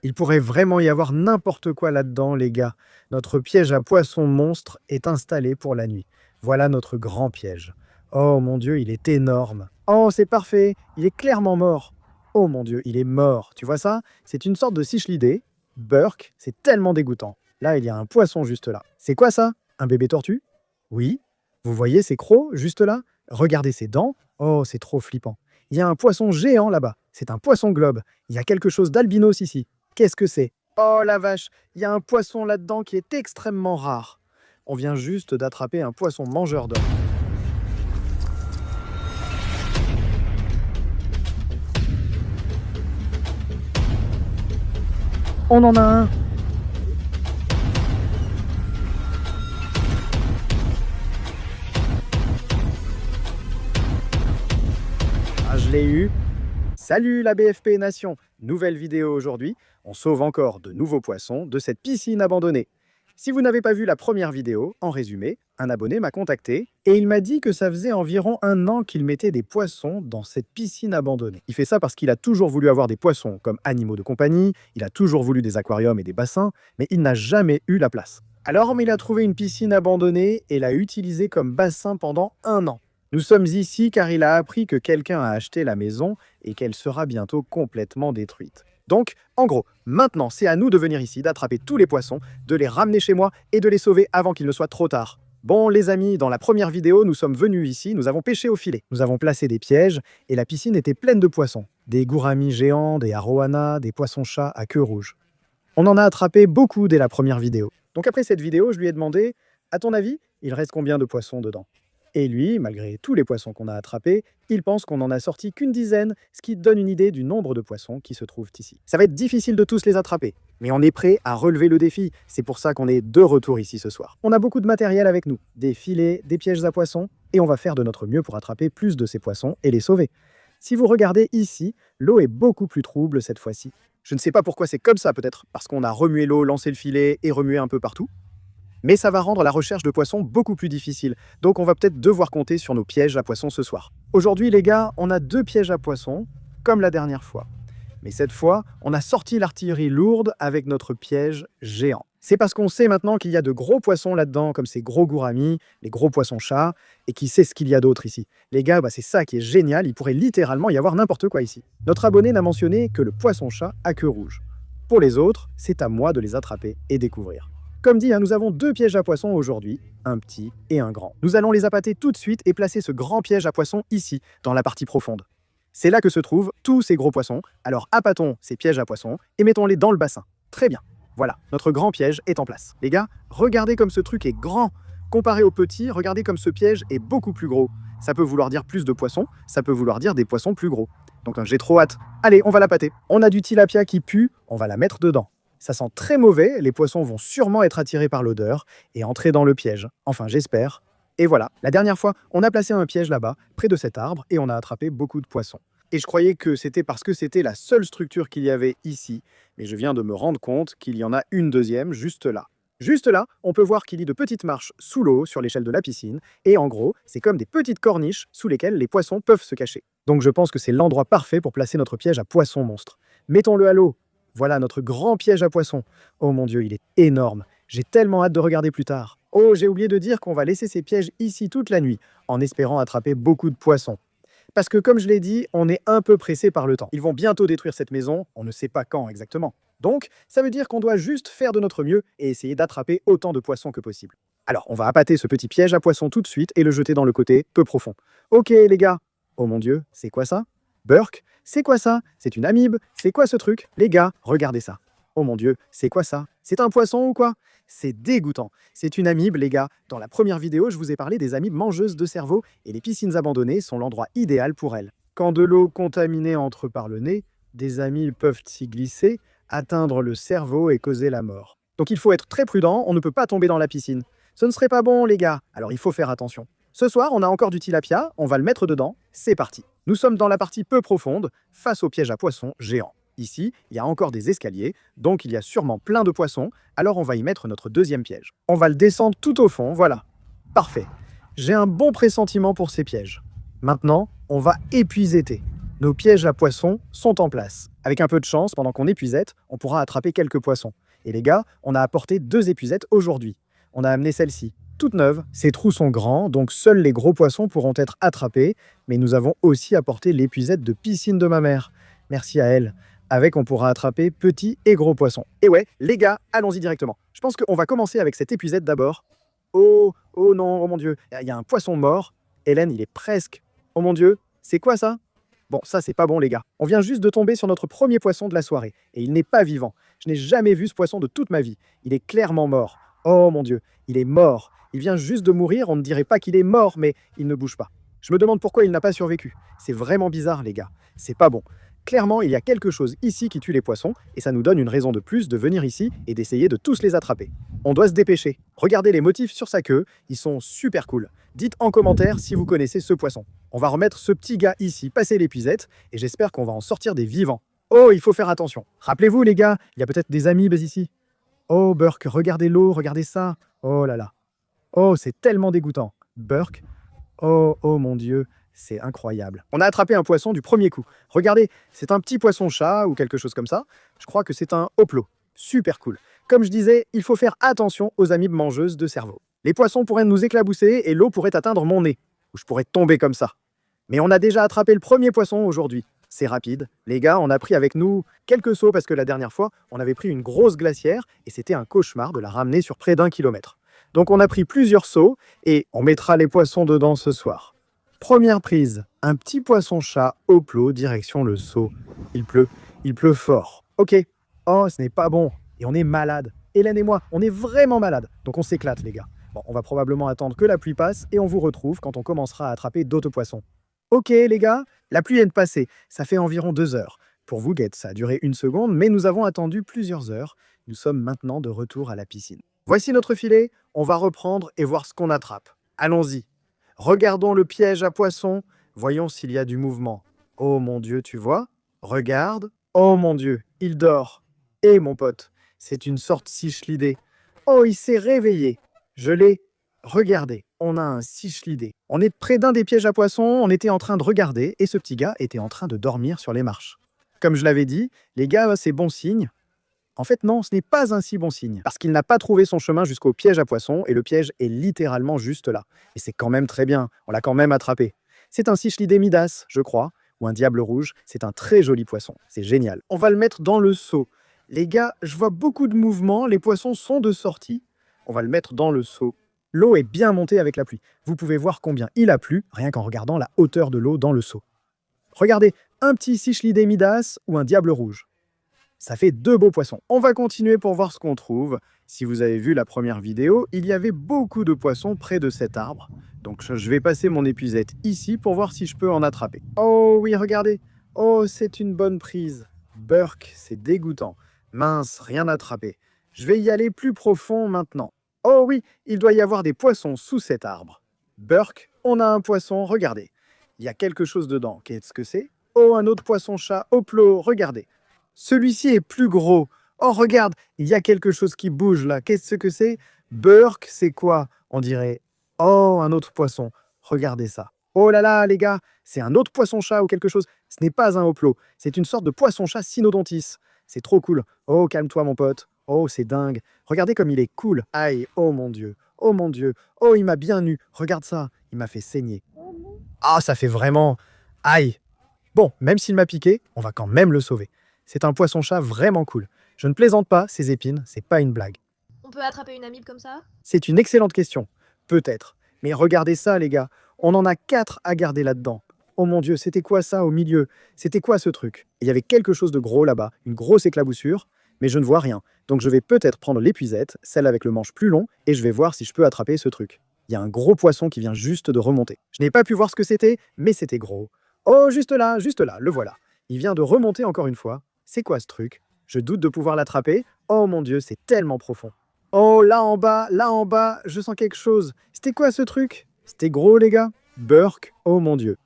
Il pourrait vraiment y avoir n'importe quoi là-dedans, les gars. Notre piège à poisson monstre est installé pour la nuit. Voilà notre grand piège. Oh mon Dieu, il est énorme. Oh, c'est parfait, il est clairement mort. Oh mon Dieu, il est mort. Tu vois ça? C'est une sorte de cichlidé. Burk, c'est tellement dégoûtant. Là, il y a un poisson juste là. C'est quoi ça? Un bébé tortue? Oui. Vous voyez ces crocs juste là? Regardez ses dents. Oh, c'est trop flippant. Il y a un poisson géant là-bas. C'est un poisson globe. Il y a quelque chose d'albinos ici. Qu'est-ce que c'est? Oh la vache, il y a un poisson là-dedans qui est extrêmement rare. On vient juste d'attraper un poisson mangeur d'hommes. On en a un. Ah, je l'ai eu. Salut la BFP Nation. Nouvelle vidéo aujourd'hui. On sauve encore de nouveaux poissons de cette piscine abandonnée. Si vous n'avez pas vu la première vidéo, en résumé, un abonné m'a contacté et il m'a dit que ça faisait environ 1 an qu'il mettait des poissons dans cette piscine abandonnée. Il fait ça parce qu'il a toujours voulu avoir des poissons comme animaux de compagnie, il a toujours voulu des aquariums et des bassins, mais il n'a jamais eu la place. Alors il a trouvé une piscine abandonnée et l'a utilisée comme bassin pendant 1 an. Nous sommes ici car il a appris que quelqu'un a acheté la maison et qu'elle sera bientôt complètement détruite. Donc, en gros, maintenant c'est à nous de venir ici, d'attraper tous les poissons, de les ramener chez moi et de les sauver avant qu'il ne soit trop tard. Bon les amis, dans la première vidéo, nous sommes venus ici, nous avons pêché au filet. Nous avons placé des pièges et la piscine était pleine de poissons. Des gouramis géants, des arowanas, des poissons-chats à queue rouge. On en a attrapé beaucoup dès la première vidéo. Donc après cette vidéo, je lui ai demandé, à ton avis, il reste combien de poissons dedans? Et lui, malgré tous les poissons qu'on a attrapés, il pense qu'on n'en a sorti qu'une dizaine, ce qui donne une idée du nombre de poissons qui se trouvent ici. Ça va être difficile de tous les attraper, mais on est prêt à relever le défi. C'est pour ça qu'on est de retour ici ce soir. On a beaucoup de matériel avec nous, des filets, des pièges à poissons, et on va faire de notre mieux pour attraper plus de ces poissons et les sauver. Si vous regardez ici, l'eau est beaucoup plus trouble cette fois-ci. Je ne sais pas pourquoi c'est comme ça, peut-être parce qu'on a remué l'eau, lancé le filet et remué un peu partout. Mais ça va rendre la recherche de poissons beaucoup plus difficile, donc on va peut-être devoir compter sur nos pièges à poissons ce soir. Aujourd'hui les gars, on a 2 pièges à poissons, comme la dernière fois. Mais cette fois, on a sorti l'artillerie lourde avec notre piège géant. C'est parce qu'on sait maintenant qu'il y a de gros poissons là-dedans, comme ces gros gouramis, les gros poissons-chats, et qui sait ce qu'il y a d'autre ici. Les gars, c'est ça qui est génial, il pourrait littéralement y avoir n'importe quoi ici. Notre abonné n'a mentionné que le poisson-chat à queue rouge. Pour les autres, c'est à moi de les attraper et découvrir. Comme dit, nous avons 2 pièges à poissons aujourd'hui, un petit et un grand. Nous allons les appâter tout de suite et placer ce grand piège à poissons ici, dans la partie profonde. C'est là que se trouvent tous ces gros poissons, alors appâtons ces pièges à poissons et mettons-les dans le bassin. Très bien. Voilà, notre grand piège est en place. Les gars, regardez comme ce truc est grand. Comparé au petit, regardez comme ce piège est beaucoup plus gros. Ça peut vouloir dire plus de poissons, ça peut vouloir dire des poissons plus gros. Donc j'ai trop hâte. Allez, on va l'appâter. On a du tilapia qui pue, on va la mettre dedans. Ça sent très mauvais, les poissons vont sûrement être attirés par l'odeur et entrer dans le piège. Enfin, j'espère. Et voilà, la dernière fois, on a placé un piège là-bas, près de cet arbre, et on a attrapé beaucoup de poissons. Et je croyais que c'était parce que c'était la seule structure qu'il y avait ici, mais je viens de me rendre compte qu'il y en a une deuxième juste là. Juste là, on peut voir qu'il y a de petites marches sous l'eau sur l'échelle de la piscine, et en gros, c'est comme des petites corniches sous lesquelles les poissons peuvent se cacher. Donc je pense que c'est l'endroit parfait pour placer notre piège à poisson monstre. Mettons-le à l'eau. Voilà notre grand piège à poissons. Oh mon Dieu, il est énorme. J'ai tellement hâte de regarder plus tard. Oh, j'ai oublié de dire qu'on va laisser ces pièges ici toute la nuit, en espérant attraper beaucoup de poissons. Parce que comme je l'ai dit, on est un peu pressé par le temps. Ils vont bientôt détruire cette maison, on ne sait pas quand exactement. Donc, ça veut dire qu'on doit juste faire de notre mieux et essayer d'attraper autant de poissons que possible. Alors, on va appâter ce petit piège à poissons tout de suite et le jeter dans le côté peu profond. Ok les gars. Oh mon Dieu, c'est quoi ça? Burk, c'est quoi ça? C'est une amibe? C'est quoi ce truc? Les gars, regardez ça. Oh mon Dieu, c'est quoi ça? C'est un poisson ou quoi? C'est dégoûtant. C'est une amibe, les gars. Dans la première vidéo, je vous ai parlé des amibes mangeuses de cerveau et les piscines abandonnées sont l'endroit idéal pour elles. Quand de l'eau contaminée entre par le nez, des amibes peuvent s'y glisser, atteindre le cerveau et causer la mort. Donc il faut être très prudent, on ne peut pas tomber dans la piscine. Ce ne serait pas bon, les gars. Alors il faut faire attention. Ce soir, on a encore du tilapia, on va le mettre dedans, c'est parti. Nous sommes dans la partie peu profonde, face au piège à poissons géant. Ici, il y a encore des escaliers, donc il y a sûrement plein de poissons, alors on va y mettre notre deuxième piège. On va le descendre tout au fond, voilà. Parfait. J'ai un bon pressentiment pour ces pièges. Maintenant, on va épuiser thé. Nos pièges à poissons sont en place. Avec un peu de chance, pendant qu'on épuisette, on pourra attraper quelques poissons. Et les gars, on a apporté 2 épuisettes aujourd'hui. On a amené celle-ci, toute neuve. Ces trous sont grands, donc seuls les gros poissons pourront être attrapés. Mais nous avons aussi apporté l'épuisette de piscine de ma mère. Merci à elle. Avec, on pourra attraper petits et gros poissons. Et ouais, les gars, allons-y directement. Je pense qu'on va commencer avec cette épuisette d'abord. Oh, oh non, oh mon Dieu, il y a un poisson mort. Hélène, il est presque. Oh mon Dieu, c'est quoi ça? Bon, ça, c'est pas bon, les gars. On vient juste de tomber sur notre premier poisson de la soirée. Et il n'est pas vivant. Je n'ai jamais vu ce poisson de toute ma vie. Il est clairement mort. Oh mon Dieu, il est mort. Il vient juste de mourir. On ne dirait pas qu'il est mort, mais il ne bouge pas. Je me demande pourquoi il n'a pas survécu. C'est vraiment bizarre, les gars. C'est pas bon. Clairement, il y a quelque chose ici qui tue les poissons, et ça nous donne une raison de plus de venir ici et d'essayer de tous les attraper. On doit se dépêcher. Regardez les motifs sur sa queue, ils sont super cool. Dites en commentaire si vous connaissez ce poisson. On va remettre ce petit gars ici, passer l'épuisette, et j'espère qu'on va en sortir des vivants. Oh, il faut faire attention. Rappelez-vous, les gars, il y a peut-être des amibes ici. Oh, Burk, regardez l'eau, regardez ça. Oh là là. Oh, c'est tellement dégoûtant. Burk. Oh, oh mon Dieu. C'est incroyable. On a attrapé un poisson du premier coup. Regardez, c'est un petit poisson-chat ou quelque chose comme ça. Je crois que c'est un hoplo. Super cool. Comme je disais, il faut faire attention aux amibes mangeuses de cerveau. Les poissons pourraient nous éclabousser et l'eau pourrait atteindre mon nez. Ou je pourrais tomber comme ça. Mais on a déjà attrapé le premier poisson aujourd'hui. C'est rapide. Les gars, on a pris avec nous quelques seaux parce que la dernière fois, on avait pris une grosse glacière et c'était un cauchemar de la ramener sur près d'1 kilomètre. Donc on a pris plusieurs seaux et on mettra les poissons dedans ce soir. Première prise, un petit poisson-chat hoplo direction le seau. Il pleut fort. Ok, oh ce n'est pas bon, et on est malade. Hélène et moi, on est vraiment malade, donc on s'éclate les gars. Bon, on va probablement attendre que la pluie passe, et on vous retrouve quand on commencera à attraper d'autres poissons. Ok les gars, la pluie vient de passer, ça fait environ 2 heures. Pour vous, Guette, ça a duré 1 seconde, mais nous avons attendu plusieurs heures. Nous sommes maintenant de retour à la piscine. Voici notre filet, on va reprendre et voir ce qu'on attrape. Allons-y. Regardons le piège à poisson, voyons s'il y a du mouvement. Oh mon Dieu, tu vois? Regarde. Oh mon Dieu, il dort. Et mon pote, c'est une sorte cichlidé. Oh, il s'est réveillé. Je l'ai. Regardez, on a un cichlidé. On est près d'un des pièges à poissons, on était en train de regarder et ce petit gars était en train de dormir sur les marches. Comme je l'avais dit, les gars, c'est bon signe. En fait, non, ce n'est pas un si bon signe, parce qu'il n'a pas trouvé son chemin jusqu'au piège à poissons, et le piège est littéralement juste là. Et c'est quand même très bien, on l'a quand même attrapé. C'est un cichlidé Midas, je crois, ou un diable rouge, c'est un très joli poisson, c'est génial. On va le mettre dans le seau. Les gars, je vois beaucoup de mouvements, les poissons sont de sortie. On va le mettre dans le seau. L'eau est bien montée avec la pluie. Vous pouvez voir combien il a plu, rien qu'en regardant la hauteur de l'eau dans le seau. Regardez, un petit cichlidé Midas ou un diable rouge. Ça fait 2 beaux poissons. On va continuer pour voir ce qu'on trouve. Si vous avez vu la première vidéo, il y avait beaucoup de poissons près de cet arbre. Donc je vais passer mon épuisette ici pour voir si je peux en attraper. Oh oui, regardez. Oh, c'est une bonne prise. Burk, c'est dégoûtant. Mince, rien attrapé. Je vais y aller plus profond maintenant. Oh oui, il doit y avoir des poissons sous cet arbre. Burk, on a un poisson, regardez. Il y a quelque chose dedans. Qu'est-ce que c'est? Oh, un autre poisson-chat, hoplo, regardez. Celui-ci est plus gros. Oh, regarde, il y a quelque chose qui bouge là. Qu'est-ce que c'est? Burk, c'est quoi? On dirait... Oh, un autre poisson. Regardez ça. Oh là là, les gars, c'est un autre poisson-chat ou quelque chose. Ce n'est pas un hoplo. C'est une sorte de poisson-chat cynodontis. C'est trop cool. Oh, calme-toi, mon pote. Oh, c'est dingue. Regardez comme il est cool. Aïe, oh mon Dieu. Oh mon Dieu. Oh, il m'a bien eu. Regarde ça. Il m'a fait saigner. Ah, ça fait vraiment... Aïe. Bon, même s'il m'a piqué, on va quand même le sauver. C'est un poisson-chat vraiment cool. Je ne plaisante pas, ces épines, c'est pas une blague. On peut attraper une amibe comme ça? C'est une excellente question. Peut-être. Mais regardez ça, les gars. On en a 4 à garder là-dedans. Oh mon Dieu, c'était quoi ça au milieu? C'était quoi ce truc? Il y avait quelque chose de gros là-bas, une grosse éclaboussure, mais je ne vois rien. Donc je vais peut-être prendre l'épuisette, celle avec le manche plus long, et je vais voir si je peux attraper ce truc. Il y a un gros poisson qui vient juste de remonter. Je n'ai pas pu voir ce que c'était, mais c'était gros. Oh, juste là, le voilà. Il vient de remonter encore une fois. C'est quoi ce truc? Je doute de pouvoir l'attraper. Oh mon Dieu, c'est tellement profond. Oh, là en bas, je sens quelque chose. C'était quoi ce truc? C'était gros, les gars? Burk, oh mon Dieu.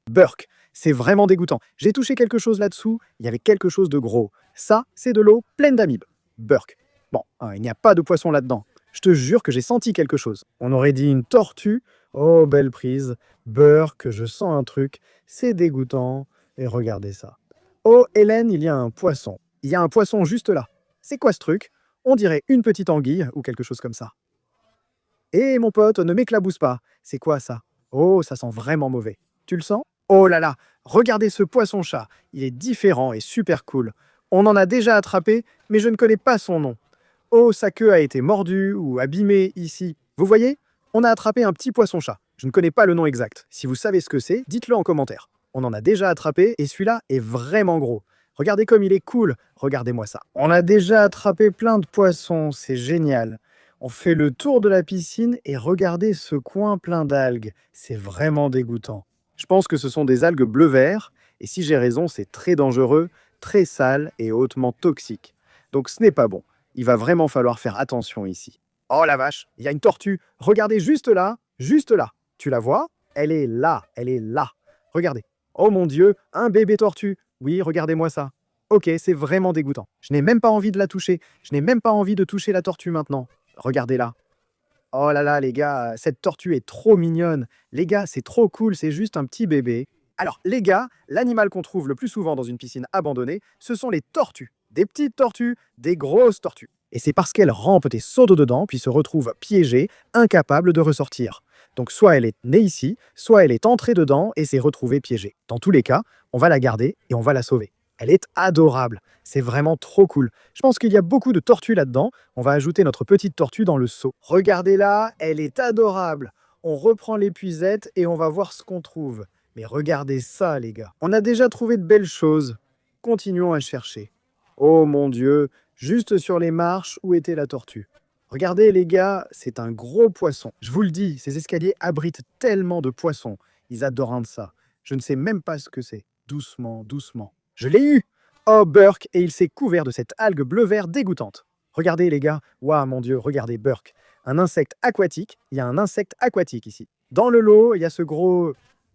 Burk, c'est vraiment dégoûtant. J'ai touché quelque chose là-dessous, il y avait quelque chose de gros. Ça, c'est de l'eau pleine d'amibes. Burk. Bon, il n'y a pas de poisson là-dedans. Je te jure que j'ai senti quelque chose. On aurait dit une tortue. Oh, belle prise. Burk, je sens un truc. C'est dégoûtant. Et regardez ça. Oh, Hélène, il y a un poisson. Il y a un poisson juste là. C'est quoi ce truc? On dirait une petite anguille ou quelque chose comme ça. Hé, mon pote, ne m'éclabousse pas. C'est quoi ça? Oh, ça sent vraiment mauvais. Tu le sens? Oh là là, regardez ce poisson-chat. Il est différent et super cool. On en a déjà attrapé, mais je ne connais pas son nom. Oh, sa queue a été mordue ou abîmée ici. Vous voyez? On a attrapé un petit poisson-chat. Je ne connais pas le nom exact. Si vous savez ce que c'est, dites-le en commentaire. On en a déjà attrapé et celui-là est vraiment gros. Regardez comme il est cool. Regardez-moi ça. On a déjà attrapé plein de poissons. C'est génial. On fait le tour de la piscine et regardez ce coin plein d'algues. C'est vraiment dégoûtant. Je pense que ce sont des algues bleu-vert. Et si j'ai raison, c'est très dangereux, très sale et hautement toxique. Donc ce n'est pas bon. Il va vraiment falloir faire attention ici. Oh la vache, il y a une tortue. Regardez juste là, juste là. Tu la vois? Elle est là, elle est là. Regardez. Oh mon Dieu, un bébé tortue. Oui, regardez-moi ça. Ok, c'est vraiment dégoûtant. Je n'ai même pas envie de la toucher. Je n'ai même pas envie de toucher la tortue maintenant. Regardez-la. Oh là là, les gars, cette tortue est trop mignonne. Les gars, c'est trop cool, c'est juste un petit bébé. Alors, les gars, l'animal qu'on trouve le plus souvent dans une piscine abandonnée, ce sont les tortues. Des petites tortues, des grosses tortues. Et c'est parce qu'elles rampent et sautent dedans, puis se retrouvent piégées, incapables de ressortir. Donc soit elle est née ici, soit elle est entrée dedans et s'est retrouvée piégée. Dans tous les cas, on va la garder et on va la sauver. Elle est adorable. C'est vraiment trop cool. Je pense qu'il y a beaucoup de tortues là-dedans. On va ajouter notre petite tortue dans le seau. Regardez-la, elle est adorable. On reprend l'épuisette et on va voir ce qu'on trouve. Mais regardez ça, les gars. On a déjà trouvé de belles choses. Continuons à chercher. Oh mon Dieu, juste sur les marches, où était la tortue? Regardez, les gars, c'est un gros poisson. Je vous le dis, ces escaliers abritent tellement de poissons. Ils adorent ça. Je ne sais même pas ce que c'est. Doucement, doucement. Je l'ai eu! Oh, Burke, et il s'est couvert de cette algue bleu-vert dégoûtante. Regardez, les gars. Waouh, mon Dieu, regardez Burke. Un insecte aquatique. Il y a un insecte aquatique ici. Dans le lot, il y a ce gros...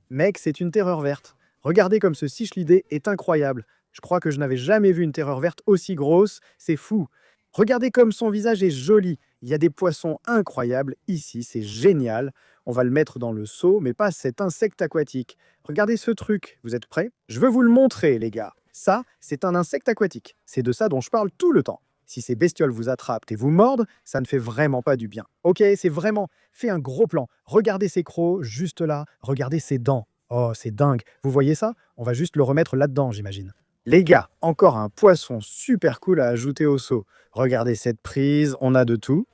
Mec, c'est une terreur verte. Regardez comme ce cichlidé est incroyable. Je crois que je n'avais jamais vu une terreur verte aussi grosse. C'est fou. Regardez comme son visage est joli. Il y a des poissons incroyables ici. C'est génial. On va le mettre dans le seau, mais pas cet insecte aquatique. Regardez ce truc. Vous êtes prêts? Je veux vous le montrer, les gars. Ça, c'est un insecte aquatique. C'est de ça dont je parle tout le temps. Si ces bestioles vous attrapent et vous mordent, ça ne fait vraiment pas du bien. Ok, c'est vraiment... Fais un gros plan. Regardez ses crocs, juste là. Regardez ses dents. Oh, c'est dingue. Vous voyez ça? On va juste le remettre là-dedans, j'imagine. Les gars, encore un poisson super cool à ajouter au seau. Regardez cette prise, on a de tout.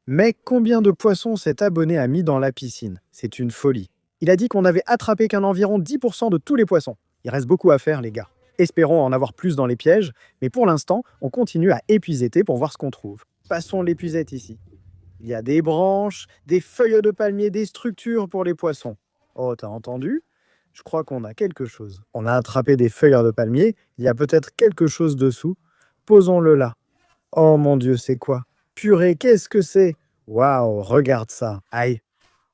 Mais combien de poissons cet abonné a mis dans la piscine? C'est une folie. Il a dit qu'on n'avait attrapé qu'un environ 10% de tous les poissons. Il reste beaucoup à faire, les gars. Espérons en avoir plus dans les pièges, mais pour l'instant, on continue à épuisetter pour voir ce qu'on trouve. Passons l'épuisette ici. Il y a des branches, des feuilles de palmier, des structures pour les poissons. Oh, t'as entendu? Je crois qu'on a quelque chose. On a attrapé des feuilles de palmier, il y a peut-être quelque chose dessous. Posons-le là. Oh mon Dieu, c'est quoi? Purée, qu'est-ce que c'est? Waouh, regarde ça. Aïe.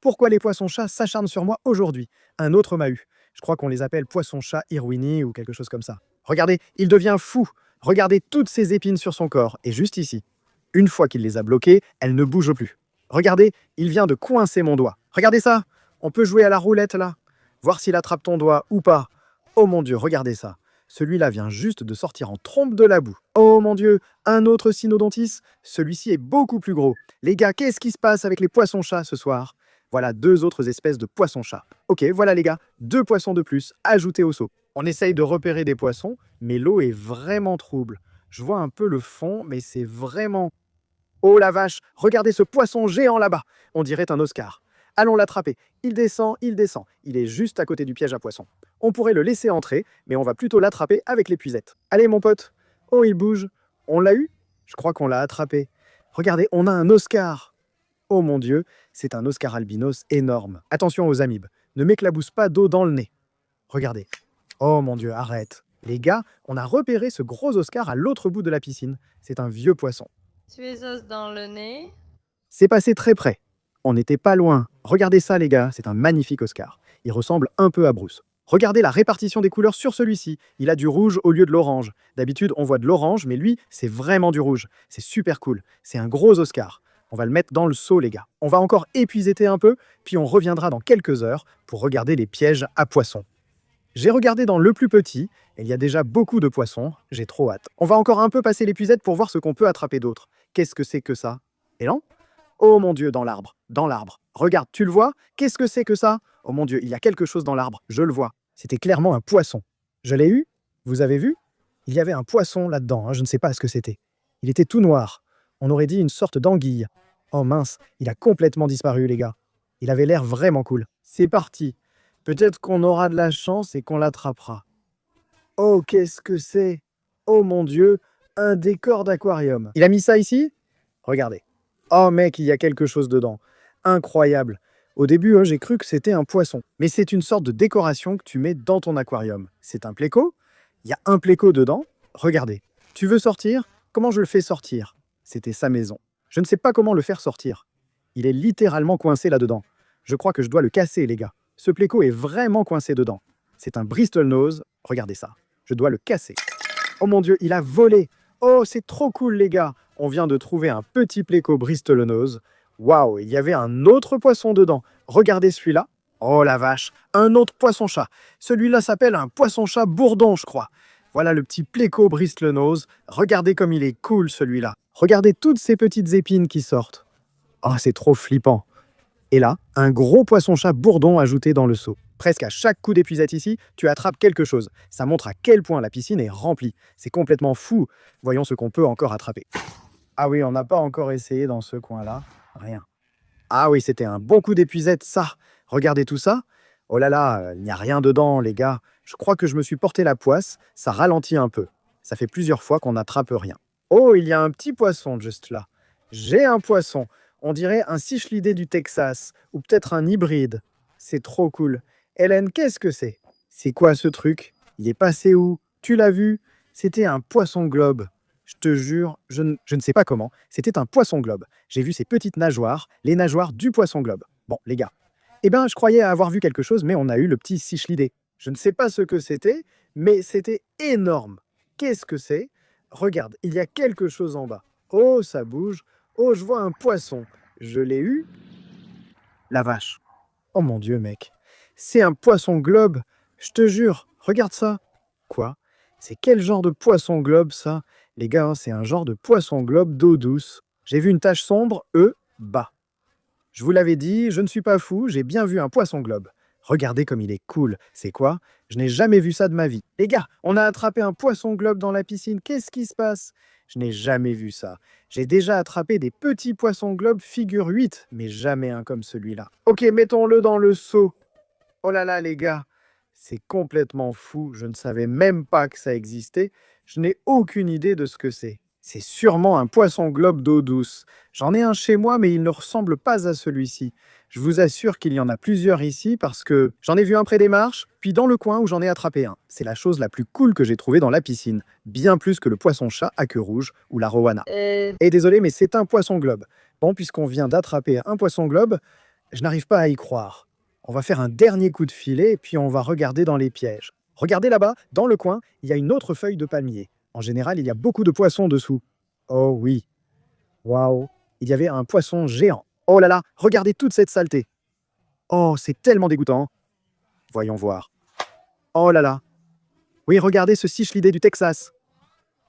Pourquoi les poissons-chats s'acharnent sur moi aujourd'hui? Un autre m'a eu. Je crois qu'on les appelle poissons-chats Irwini ou quelque chose comme ça. Regardez, il devient fou. Regardez toutes ces épines sur son corps, et juste ici. Une fois qu'il les a bloquées, elles ne bougent plus. Regardez, il vient de coincer mon doigt. Regardez ça. On peut jouer à la roulette là. Voir s'il attrape ton doigt ou pas. Oh mon Dieu, regardez ça. Celui-là vient juste de sortir en trompe de la boue. Oh mon Dieu, un autre Cynodontis. Celui-ci est beaucoup plus gros. Les gars, qu'est-ce qui se passe avec les poissons-chats ce soir? Voilà 2 autres espèces de poissons-chats. Ok, voilà les gars, 2 poissons de plus ajoutés au seau. On essaye de repérer des poissons, mais l'eau est vraiment trouble. Je vois un peu le fond, mais c'est vraiment... Oh la vache, regardez ce poisson géant là-bas. On dirait un Oscar. Allons l'attraper. Il descend, il descend. Il est juste à côté du piège à poissons. On pourrait le laisser entrer, mais on va plutôt l'attraper avec l'épuisette. Allez mon pote. Oh, il bouge. On l'a eu? Je crois qu'on l'a attrapé. Regardez, on a un Oscar. Oh mon Dieu, c'est un Oscar albinos énorme. Attention aux amibes. Ne m'éclabousse pas d'eau dans le nez. Regardez. Oh mon Dieu, arrête. Les gars, on a repéré ce gros Oscar à l'autre bout de la piscine. C'est un vieux poisson. Tu es os dans le nez? C'est passé très près. On n'était pas loin. Regardez ça, les gars, c'est un magnifique Oscar. Il ressemble un peu à Bruce. Regardez la répartition des couleurs sur celui-ci. Il a du rouge au lieu de l'orange. D'habitude, on voit de l'orange, mais lui, c'est vraiment du rouge. C'est super cool. C'est un gros Oscar. On va le mettre dans le seau, les gars. On va encore épuisetter un peu, puis on reviendra dans quelques heures pour regarder les pièges à poissons. J'ai regardé dans le plus petit, et il y a déjà beaucoup de poissons, j'ai trop hâte. On va encore un peu passer l'épuisette pour voir ce qu'on peut attraper d'autre. Qu'est-ce que c'est que ça? Élan? Oh mon Dieu, dans l'arbre, dans l'arbre. Regarde, tu le vois? Qu'est-ce que c'est que ça? Oh mon Dieu, il y a quelque chose dans l'arbre, je le vois. C'était clairement un poisson. Je l'ai eu? Vous avez vu? Il y avait un poisson là-dedans, je ne sais pas ce que c'était. Il était tout noir. On aurait dit une sorte d'anguille. Oh mince, il a complètement disparu, les gars. Il avait l'air vraiment cool. C'est parti. Peut-être qu'on aura de la chance et qu'on l'attrapera. Oh, qu'est-ce que c'est? Oh mon Dieu, un décor d'aquarium. Il a mis ça ici? Regardez. Oh mec, il y a quelque chose dedans. Incroyable. Au début, j'ai cru que c'était un poisson. Mais c'est une sorte de décoration que tu mets dans ton aquarium. C'est un pléco? Il y a un pléco dedans. Regardez. Tu veux sortir? Comment je le fais sortir? C'était sa maison. Je ne sais pas comment le faire sortir. Il est littéralement coincé là-dedans. Je crois que je dois le casser, les gars. Ce pléco est vraiment coincé dedans. C'est un Bristol Nose. Regardez ça. Je dois le casser. Oh mon Dieu, il a volé. Oh, c'est trop cool, les gars. On vient de trouver un petit pléco Bristol Nose. Waouh, il y avait un autre poisson dedans. Regardez celui-là. Oh la vache, un autre poisson-chat. Celui-là s'appelle un poisson-chat bourdon, je crois. Voilà le petit pléco Bristol Nose. Regardez comme il est cool, celui-là. Regardez toutes ces petites épines qui sortent. Oh, c'est trop flippant. Et là, un gros poisson-chat bourdon ajouté dans le seau. Presque à chaque coup d'épuisette ici, tu attrapes quelque chose. Ça montre à quel point la piscine est remplie. C'est complètement fou. Voyons ce qu'on peut encore attraper. Ah oui, on n'a pas encore essayé dans ce coin-là. Rien. Ah oui, c'était un bon coup d'épuisette, ça. Regardez tout ça. Oh là là, il n'y a rien dedans, les gars. Je crois que je me suis porté la poisse. Ça ralentit un peu. Ça fait plusieurs fois qu'on n'attrape rien. Oh, il y a un petit poisson juste là. J'ai un poisson. On dirait un cichlidé du Texas, ou peut-être un hybride. C'est trop cool. Hélène, qu'est-ce que c'est? C'est quoi ce truc? Il est passé où? Tu l'as vu? C'était un poisson globe. Je te jure, je ne sais pas comment. C'était un poisson globe. J'ai vu ces petites nageoires, les nageoires du poisson globe. Bon, les gars. Eh bien, je croyais avoir vu quelque chose, mais on a eu le petit cichlidé. Je ne sais pas ce que c'était, mais c'était énorme. Qu'est-ce que c'est? Regarde, il y a quelque chose en bas. Oh, ça bouge. Oh, je vois un poisson. Je l'ai eu. La vache. Oh mon Dieu, mec. C'est un poisson globe. Je te jure. Regarde ça. Quoi? C'est quel genre de poisson globe, ça? Les gars, c'est un genre de poisson globe d'eau douce. J'ai vu une tache sombre, bas. Je vous l'avais dit, je ne suis pas fou, j'ai bien vu un poisson globe. Regardez comme il est cool. C'est quoi? Je n'ai jamais vu ça de ma vie. Les gars, on a attrapé un poisson globe dans la piscine. Qu'est-ce qui se passe? Je n'ai jamais vu ça. J'ai déjà attrapé des petits poissons globes figure 8, mais jamais un comme celui-là. Ok, mettons-le dans le seau. Oh là là, les gars, c'est complètement fou. Je ne savais même pas que ça existait. Je n'ai aucune idée de ce que c'est. C'est sûrement un poisson globe d'eau douce. J'en ai un chez moi, mais il ne ressemble pas à celui-ci. Je vous assure qu'il y en a plusieurs ici parce que j'en ai vu un près des marches, puis dans le coin où j'en ai attrapé un. C'est la chose la plus cool que j'ai trouvée dans la piscine. Bien plus que le poisson-chat à queue rouge ou la rowana. Et désolé, mais c'est un poisson globe. Bon, puisqu'on vient d'attraper un poisson globe, je n'arrive pas à y croire. On va faire un dernier coup de filet, puis on va regarder dans les pièges. Regardez là-bas, dans le coin, il y a une autre feuille de palmier. En général, il y a beaucoup de poissons dessous. Oh oui. Waouh. Il y avait un poisson géant. Oh là là, regardez toute cette saleté. Oh, c'est tellement dégoûtant. Voyons voir. Oh là là. Oui, regardez ce cichlidé du Texas.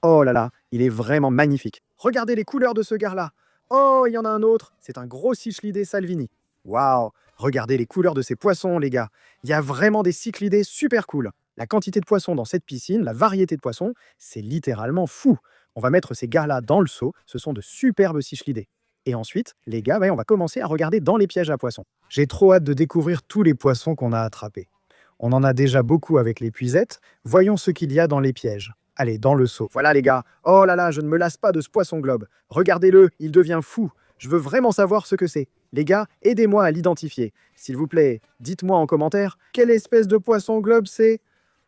Oh là là, il est vraiment magnifique. Regardez les couleurs de ce gars-là. Oh, il y en a un autre. C'est un gros cichlidé Salvini. Waouh. Regardez les couleurs de ces poissons, les gars. Il y a vraiment des cichlidés super cool. La quantité de poissons dans cette piscine, la variété de poissons, c'est littéralement fou. On va mettre ces gars-là dans le seau. Ce sont de superbes cichlidés. Et ensuite, les gars, on va commencer à regarder dans les pièges à poissons. J'ai trop hâte de découvrir tous les poissons qu'on a attrapés. On en a déjà beaucoup avec l'épuisette. Voyons ce qu'il y a dans les pièges. Allez, dans le seau. Voilà les gars. Oh là là, je ne me lasse pas de ce poisson globe. Regardez-le, il devient fou. Je veux vraiment savoir ce que c'est. Les gars, aidez-moi à l'identifier. S'il vous plaît, dites-moi en commentaire quelle espèce de poisson globe c'est.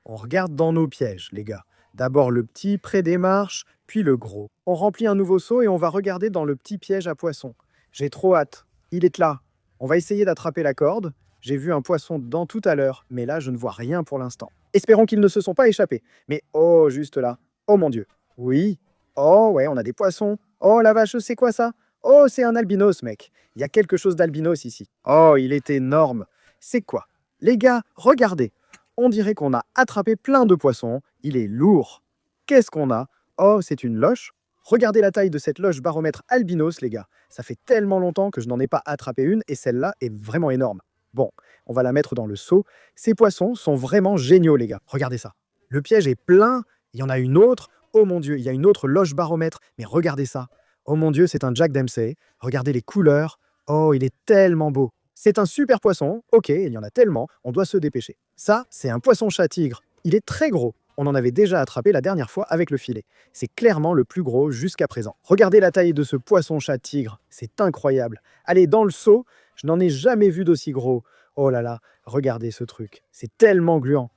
On regarde dans nos pièges, les gars. D'abord le petit près des marches, puis le gros. On remplit un nouveau seau et on va regarder dans le petit piège à poisson. J'ai trop hâte. Il est là. On va essayer d'attraper la corde. J'ai vu un poisson dedans tout à l'heure, mais là, je ne vois rien pour l'instant. Espérons qu'ils ne se sont pas échappés. Mais oh, juste là. Oh mon Dieu. Oui. Oh ouais, on a des poissons. Oh la vache, c'est quoi ça? Oh, c'est un albinos, mec. Il y a quelque chose d'albinos ici. Oh, il est énorme. C'est quoi? Les gars, regardez. On dirait qu'on a attrapé plein de poissons. Il est lourd. Qu'est-ce qu'on a? Oh, c'est une loche. Regardez la taille de cette loche baromètre albinos, les gars. Ça fait tellement longtemps que je n'en ai pas attrapé une et celle-là est vraiment énorme. Bon, on va la mettre dans le seau. Ces poissons sont vraiment géniaux, les gars. Regardez ça. Le piège est plein. Il y en a une autre. Oh mon Dieu, il y a une autre loche baromètre. Mais regardez ça. Oh mon Dieu, c'est un Jack Dempsey. Regardez les couleurs. Oh, il est tellement beau. C'est un super poisson. Ok, il y en a tellement. On doit se dépêcher. Ça, c'est un poisson-chat tigre. Il est très gros. On en avait déjà attrapé la dernière fois avec le filet. C'est clairement le plus gros jusqu'à présent. Regardez la taille de ce poisson-chat tigre. C'est incroyable. Allez, dans le seau, je n'en ai jamais vu d'aussi gros. Oh là là, regardez ce truc. C'est tellement gluant.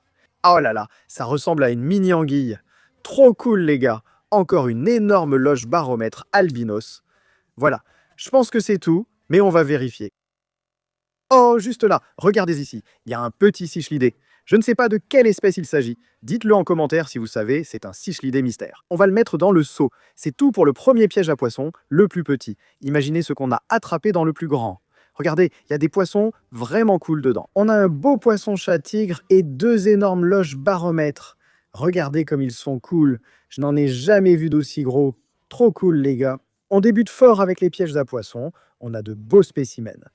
Oh là là, ça ressemble à une mini-anguille. Trop cool, les gars. Encore une énorme loche baromètre albinos. Voilà, je pense que c'est tout, mais on va vérifier. Oh, juste là, regardez ici. Il y a un petit cichlidé. Je ne sais pas de quelle espèce il s'agit. Dites-le en commentaire si vous savez, c'est un cichlidé mystère. On va le mettre dans le seau. C'est tout pour le premier piège à poisson, le plus petit. Imaginez ce qu'on a attrapé dans le plus grand. Regardez, il y a des poissons vraiment cool dedans. On a un beau poisson-chat tigre et deux énormes loches baromètres. Regardez comme ils sont cool. Je n'en ai jamais vu d'aussi gros. Trop cool, les gars. On débute fort avec les pièges à poissons. On a de beaux spécimens.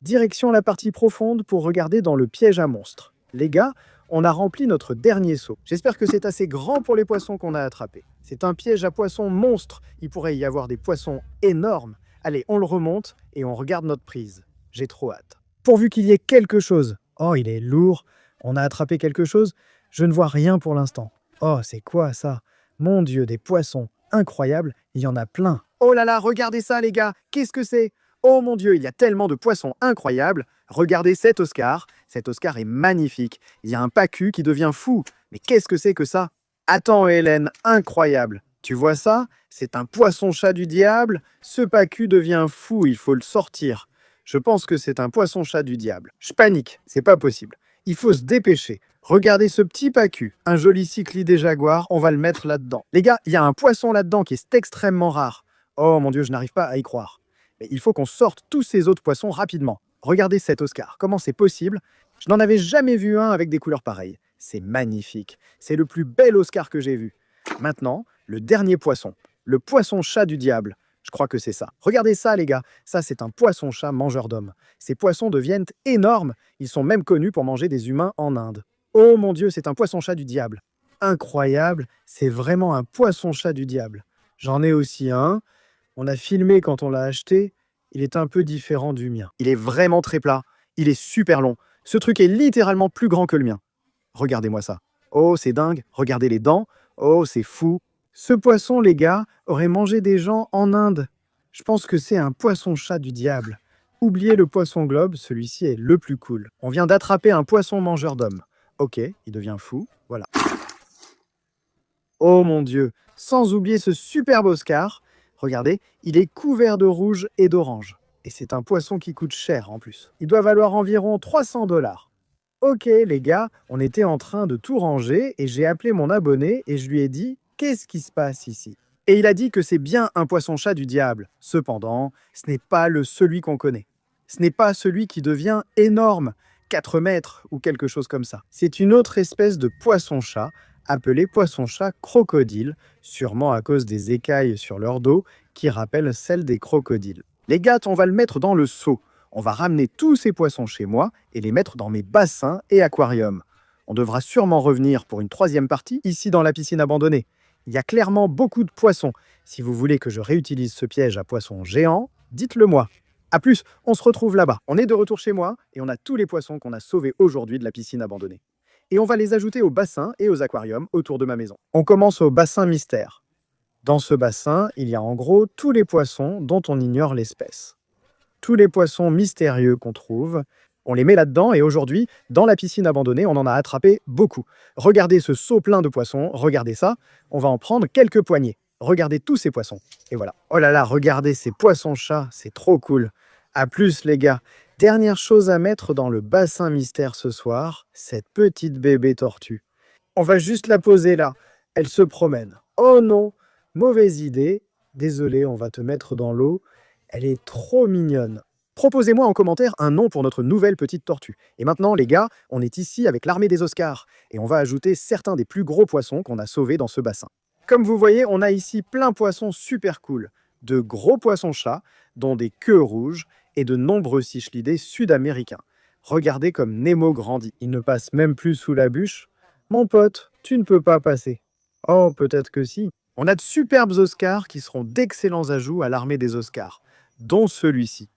Direction la partie profonde pour regarder dans le piège à monstres. Les gars, on a rempli notre dernier seau. J'espère que c'est assez grand pour les poissons qu'on a attrapés. C'est un piège à poissons monstre. Il pourrait y avoir des poissons énormes. Allez, on le remonte et on regarde notre prise. J'ai trop hâte. Pourvu qu'il y ait quelque chose. Oh, il est lourd. On a attrapé quelque chose? Je ne vois rien pour l'instant. Oh, c'est quoi ça? Mon Dieu, des poissons incroyables. Il y en a plein. Oh là là, regardez ça, les gars. Qu'est-ce que c'est? Oh mon Dieu, il y a tellement de poissons incroyables. Regardez cet Oscar. Cet Oscar est magnifique. Il y a un pacu qui devient fou. Mais qu'est-ce que c'est que ça? Attends, Hélène, incroyable. Tu vois ça? C'est un poisson-chat du diable. Ce pacu devient fou, il faut le sortir. Je pense que c'est un poisson-chat du diable. Je panique, c'est pas possible. Il faut se dépêcher. Regardez ce petit pacu, un joli cyclidé jaguar, on va le mettre là-dedans. Les gars, il y a un poisson là-dedans qui est extrêmement rare. Oh mon Dieu, je n'arrive pas à y croire. Mais il faut qu'on sorte tous ces autres poissons rapidement. Regardez cet Oscar, comment c'est possible? Je n'en avais jamais vu un avec des couleurs pareilles. C'est magnifique. C'est le plus bel Oscar que j'ai vu. Maintenant, le dernier poisson, le poisson-chat du diable. Je crois que c'est ça. Regardez ça, les gars. Ça, c'est un poisson-chat mangeur d'hommes. Ces poissons deviennent énormes. Ils sont même connus pour manger des humains en Inde. Oh mon Dieu, c'est un poisson-chat du diable. Incroyable. C'est vraiment un poisson-chat du diable. J'en ai aussi un. On a filmé quand on l'a acheté. Il est un peu différent du mien. Il est vraiment très plat. Il est super long. Ce truc est littéralement plus grand que le mien. Regardez-moi ça. Oh, c'est dingue. Regardez les dents. Oh, c'est fou. Ce poisson, les gars, aurait mangé des gens en Inde. Je pense que c'est un poisson-chat du diable. Oubliez le poisson globe, celui-ci est le plus cool. On vient d'attraper un poisson mangeur d'hommes. Ok, il devient fou, voilà. Oh mon Dieu, sans oublier ce superbe Oscar. Regardez, il est couvert de rouge et d'orange. Et c'est un poisson qui coûte cher en plus. Il doit valoir environ 300 $. Ok les gars, on était en train de tout ranger et j'ai appelé mon abonné et je lui ai dit « Qu'est-ce qui se passe ici ?» Et il a dit que c'est bien un poisson-chat du diable. Cependant, ce n'est pas celui qu'on connaît. Ce n'est pas celui qui devient énorme, 4 mètres ou quelque chose comme ça. C'est une autre espèce de poisson-chat appelé poisson-chat crocodile, sûrement à cause des écailles sur leur dos qui rappellent celles des crocodiles. Les gars, on va le mettre dans le seau. On va ramener tous ces poissons chez moi et les mettre dans mes bassins et aquariums. On devra sûrement revenir pour une 3e partie ici dans la piscine abandonnée. Il y a clairement beaucoup de poissons. Si vous voulez que je réutilise ce piège à poissons géants, dites-le moi. A plus, on se retrouve là-bas. On est de retour chez moi et on a tous les poissons qu'on a sauvés aujourd'hui de la piscine abandonnée. Et on va les ajouter aux bassins et aux aquariums autour de ma maison. On commence au bassin mystère. Dans ce bassin, il y a en gros tous les poissons dont on ignore l'espèce. Tous les poissons mystérieux qu'on trouve, on les met là-dedans et aujourd'hui, dans la piscine abandonnée, on en a attrapé beaucoup. Regardez ce seau plein de poissons, regardez ça, on va en prendre quelques poignées. Regardez tous ces poissons. Et voilà. Oh là là, regardez ces poissons-chats, c'est trop cool. A plus les gars. Dernière chose à mettre dans le bassin mystère ce soir, cette petite bébé tortue. On va juste la poser là. Elle se promène. Oh non, mauvaise idée. Désolé, on va te mettre dans l'eau. Elle est trop mignonne. Proposez-moi en commentaire un nom pour notre nouvelle petite tortue. Et maintenant, les gars, on est ici avec l'armée des Oscars et on va ajouter certains des plus gros poissons qu'on a sauvés dans ce bassin. Comme vous voyez, on a ici plein de poissons super cool. De gros poissons-chats, dont des queues rouges, et de nombreux cichlidés sud-américains. Regardez comme Nemo grandit. Il ne passe même plus sous la bûche. Mon pote, tu ne peux pas passer. Oh, peut-être que si. On a de superbes Oscars qui seront d'excellents ajouts à l'armée des Oscars, dont celui-ci.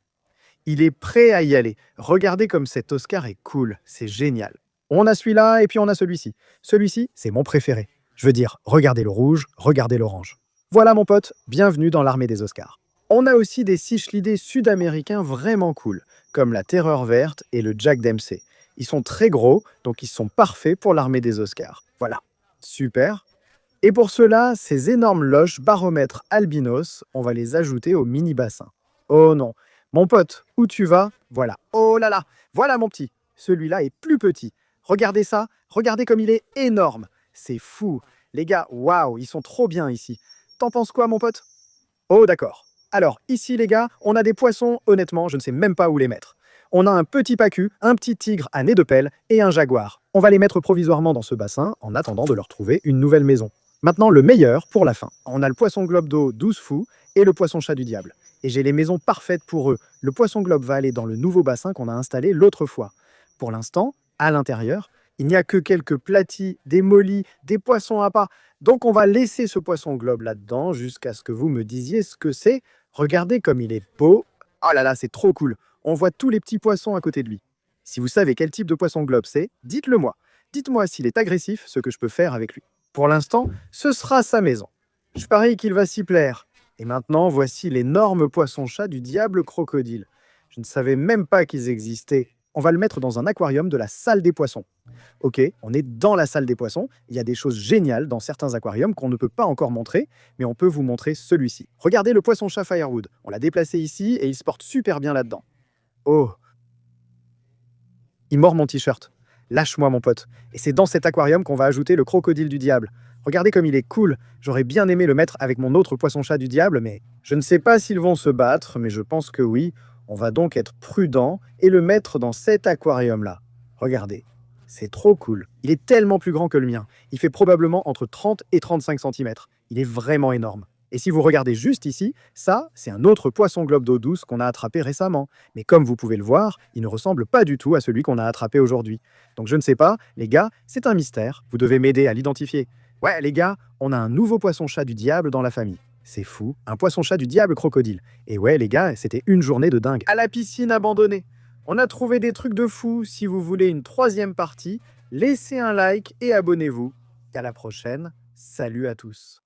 Il est prêt à y aller. Regardez comme cet Oscar est cool, c'est génial. On a celui-là et puis on a celui-ci. Celui-ci, c'est mon préféré. Je veux dire, regardez le rouge, regardez l'orange. Voilà mon pote, bienvenue dans l'armée des Oscars. On a aussi des cichlidés sud-américains vraiment cool, comme la Terreur verte et le Jack Dempsey. Ils sont très gros, donc ils sont parfaits pour l'armée des Oscars. Voilà, super. Et pour cela, ces énormes loches baromètres albinos, on va les ajouter au mini-bassin. Oh non, mon pote, où tu vas? Voilà, oh là là, voilà mon petit. Celui-là est plus petit. Regardez ça, regardez comme il est énorme. C'est fou. Les gars, waouh, ils sont trop bien ici. T'en penses quoi, mon pote? Oh d'accord. Alors, ici les gars, on a des poissons, honnêtement, je ne sais même pas où les mettre. On a un petit pacu, un petit tigre à nez de pelle et un jaguar. On va les mettre provisoirement dans ce bassin en attendant de leur trouver une nouvelle maison. Maintenant, le meilleur pour la fin. On a le poisson globe d'eau 12 fous et le poisson chat du diable. Et j'ai les maisons parfaites pour eux. Le poisson globe va aller dans le nouveau bassin qu'on a installé l'autre fois. Pour l'instant, à l'intérieur, il n'y a que quelques platis, des mollies, des poissons à pas. Donc on va laisser ce poisson globe là-dedans jusqu'à ce que vous me disiez ce que c'est. Regardez comme il est beau. Oh là là, c'est trop cool. On voit tous les petits poissons à côté de lui. Si vous savez quel type de poisson globe c'est, dites-le moi. Dites-moi s'il est agressif, ce que je peux faire avec lui. Pour l'instant, ce sera sa maison. Je parie qu'il va s'y plaire. Et maintenant, voici l'énorme poisson-chat du diable crocodile. Je ne savais même pas qu'ils existaient. On va le mettre dans un aquarium de la salle des poissons. Ok, on est dans la salle des poissons. Il y a des choses géniales dans certains aquariums qu'on ne peut pas encore montrer, mais on peut vous montrer celui-ci. Regardez le poisson-chat Firewood. On l'a déplacé ici et il se porte super bien là-dedans. Oh, il mord mon t-shirt. Lâche-moi mon pote. Et c'est dans cet aquarium qu'on va ajouter le crocodile du diable. Regardez comme il est cool. J'aurais bien aimé le mettre avec mon autre poisson-chat du diable, mais je ne sais pas s'ils vont se battre, mais je pense que oui. On va donc être prudent et le mettre dans cet aquarium-là. Regardez, c'est trop cool. Il est tellement plus grand que le mien. Il fait probablement entre 30 et 35 cm. Il est vraiment énorme. Et si vous regardez juste ici, ça, c'est un autre poisson globe d'eau douce qu'on a attrapé récemment. Mais comme vous pouvez le voir, il ne ressemble pas du tout à celui qu'on a attrapé aujourd'hui. Donc je ne sais pas, les gars, c'est un mystère. Vous devez m'aider à l'identifier. Ouais, les gars, on a un nouveau poisson-chat du diable dans la famille. C'est fou, un poisson-chat du diable crocodile. Et ouais, les gars, c'était une journée de dingue. À la piscine abandonnée. On a trouvé des trucs de fou. Si vous voulez une troisième partie, laissez un like et abonnez-vous. À la prochaine. Salut à tous.